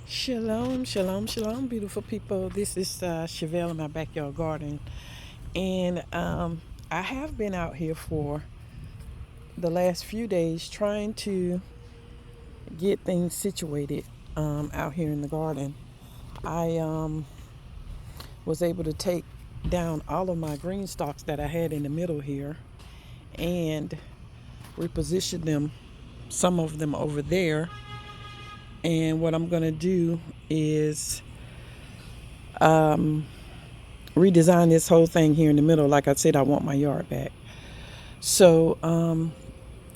Shalom, shalom, shalom, beautiful people. This is Chevelle in my backyard garden. And I have been out here for the last few days trying to get things situated out here in the garden. I was able to take down all of my green stalks that I had in the middle here and reposition them, some of them over there. And what I'm going to do is redesign this whole thing here in the middle. Like I said, I want my yard back. So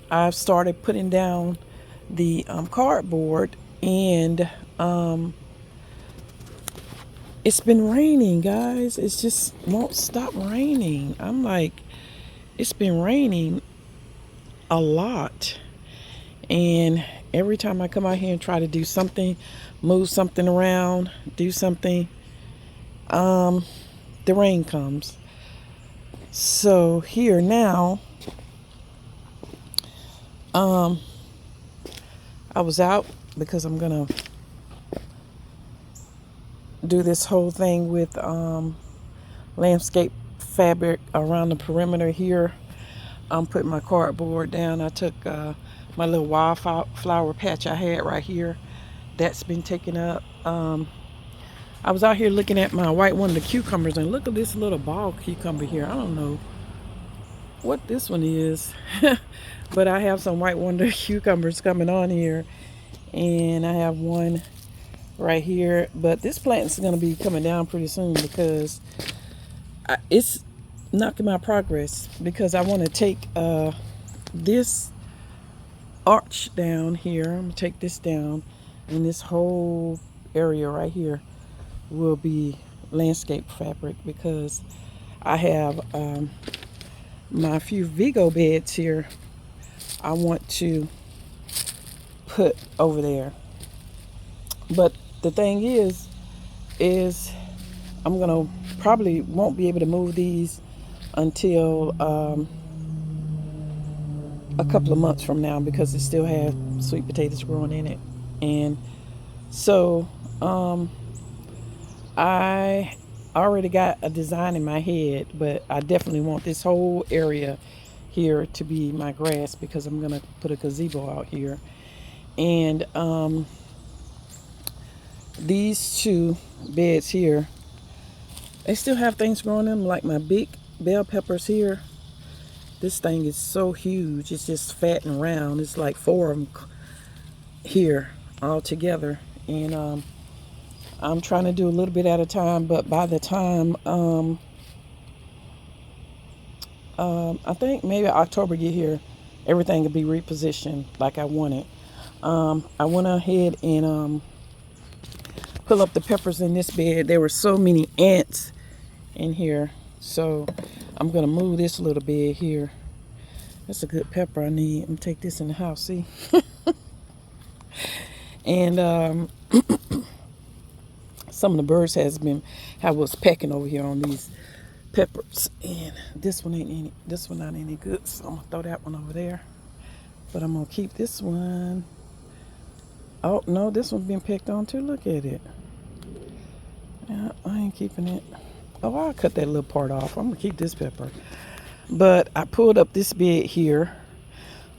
I've started putting down the cardboard, and it's been raining, guys. It just won't stop raining. I'm like, it's been raining a lot. And every time I come out here and try to do something, move something around, do something, the rain comes. So here now, I was out because I'm gonna do this whole thing with landscape fabric around the perimeter here. I'm putting my cardboard down. I took my little wildflower patch I had right here. That's been taken up. I was out here looking at my white wonder cucumbers, and look at this little ball cucumber here. I don't know what this one is, but I have some white wonder cucumbers coming on here, and I have one right here. But this plant is going to be coming down pretty soon because it's knocking my progress, because I want to take this arch down here. I'm going to take this down, and this whole area right here will be landscape fabric, because I have my few Vigo beds here I want to put over there. But the thing is I'm gonna probably won't be able to move these until a couple of months from now, because it still has sweet potatoes growing in it. And so I already got a design in my head, but I definitely want this whole area here to be my grass, because I'm gonna put a gazebo out here. And these two beds here, they still have things growing in them, like my big bell peppers here. This thing is so huge. It's just fat and round. It's like 4 of them here all together. And I'm trying to do a little bit at a time, but by the time I think maybe October get here, everything will be repositioned like I want it. I went ahead and pull up the peppers in this bed. There were so many ants in here, so I'm gonna move this little bed here. That's a good pepper I need. I'm gonna take this in the house, see? And some of the birds was pecking over here on these peppers, and this one not any good, so I'm gonna throw that one over there. But I'm gonna keep this one. Oh no, this one's been pecked on too. Look at it. Yeah, I ain't keeping it. Oh, I'll cut that little part off. I'm gonna keep this pepper. But I pulled up this bed here.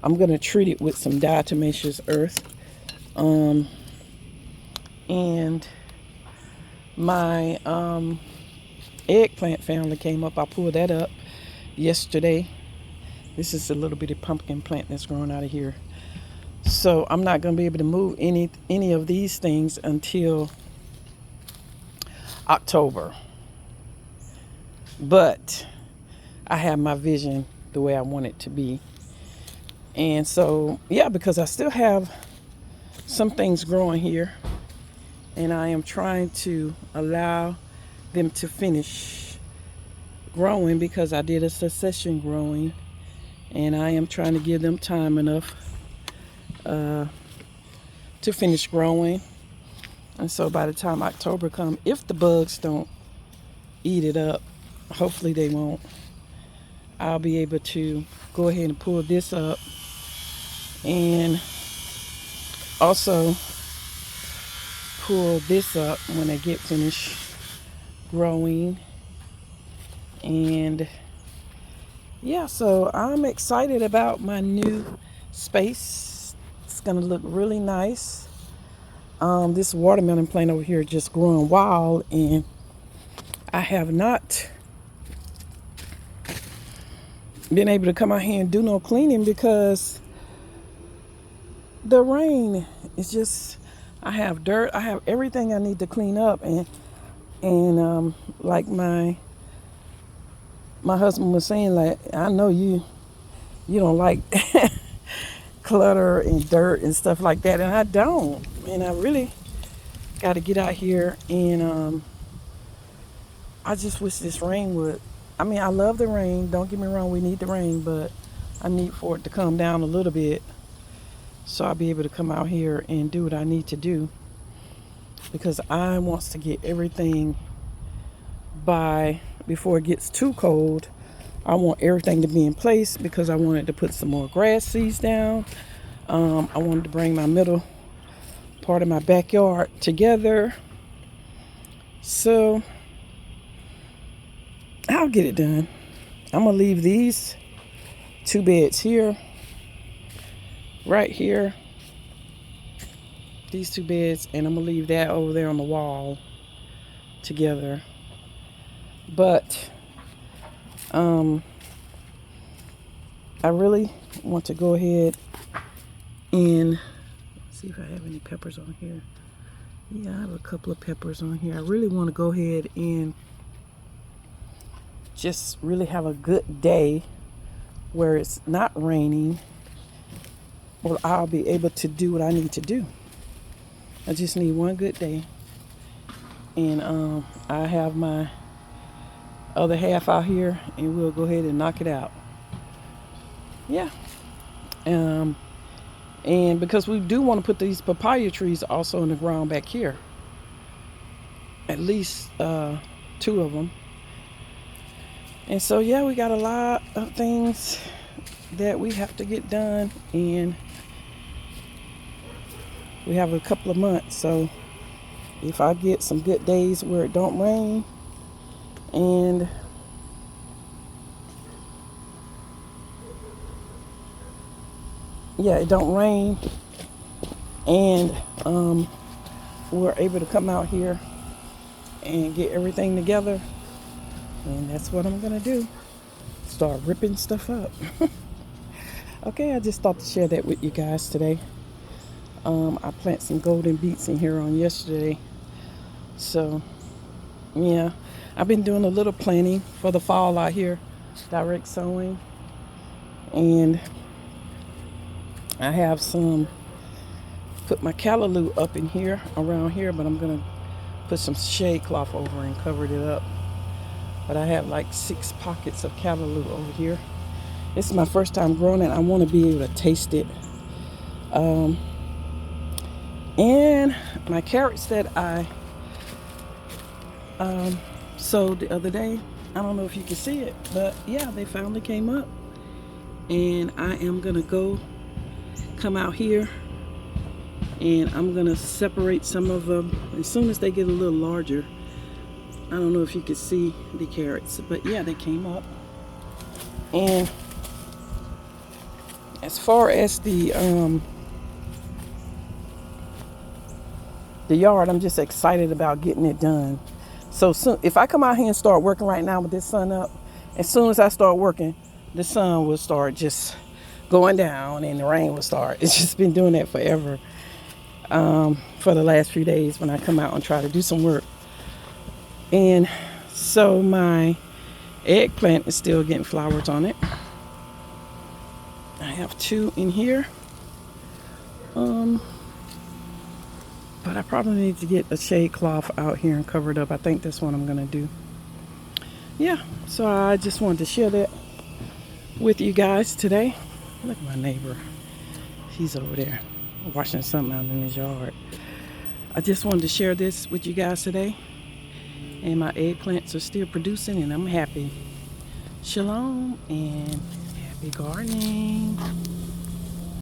I'm gonna treat it with some diatomaceous earth. And my eggplant family came up. I pulled that up yesterday. This is a little bitty pumpkin plant that's growing out of here. So I'm not going to be able to move any of these things until October. But I have my vision the way I want it to be. And so, yeah, because I still have some things growing here, and I am trying to allow them to finish growing, because I did a succession growing, and I am trying to give them time enough to finish growing. And so by the time October comes, if the bugs don't eat it up, hopefully they won't, I'll be able to go ahead and pull this up. And also pull this up when they get finished growing. And yeah, so I'm excited about my new space. It's gonna look really nice. This watermelon plant over here just growing wild, and I have not been able to come out here and do no cleaning because the rain is just, I have dirt, I have everything I need to clean up, and like my husband was saying, like, I know you don't like clutter and dirt and stuff like that, and I don't, and I really got to get out here, and I just wish this rain would, I mean, I love the rain, don't get me wrong, we need the rain, but I need for it to calm down a little bit so I'll be able to come out here and do what I need to do, because I wants to get everything before it gets too cold. I want everything to be in place because I wanted to put some more grass seeds down. I wanted to bring my middle part of my backyard together. So I'll get it done. I'm gonna leave these 2 beds here, right here, these 2 beds, and I'm gonna leave that over there on the wall together. But I really want to go ahead and see if I have any peppers on here. Yeah, I have a couple of peppers on here. I really want to go ahead and just really have a good day where it's not raining. Well, I'll be able to do what I need to do. I just need one good day. And I have my other half out here, and we'll go ahead and knock it out. Yeah. And because we do want to put these papaya trees also in the ground back here. At least 2 of them. And so, yeah, we got a lot of things that we have to get done, and we have a couple of months. So if I get some good days where it don't rain, and yeah, it don't rain, and we're able to come out here and get everything together, and that's what I'm gonna do. Start ripping stuff up. Okay, I just thought to share that with you guys today. I planted some golden beets in here on yesterday. So, yeah, I've been doing a little planting for the fall out here, direct sowing. And I have put my callaloo up in here, around here, but I'm going to put some shade cloth over and cover it up. But I have like 6 pockets of callaloo over here. This is my first time growing it. I want to be able to taste it. And my carrots that I sowed the other day, I don't know if you can see it, but yeah, they finally came up. And I am going to come out here, and I'm going to separate some of them as soon as they get a little larger. I don't know if you can see the carrots, but yeah, they came up. And as far as the yard, I'm just excited about getting it done. So soon, if I come out here and start working right now with this sun up, as soon as I start working, the sun will start just going down and the rain will start. It's just been doing that forever. For the last few days when I come out and try to do some work. And so my eggplant is still getting flowers on it. I have 2 in here. But I probably need to get a shade cloth out here and cover it up. I think that's what I'm going to do. Yeah, so I just wanted to share that with you guys today. Look at my neighbor. He's over there washing something out in his yard. I just wanted to share this with you guys today. And my eggplants are still producing, and I'm happy. Shalom and happy gardening.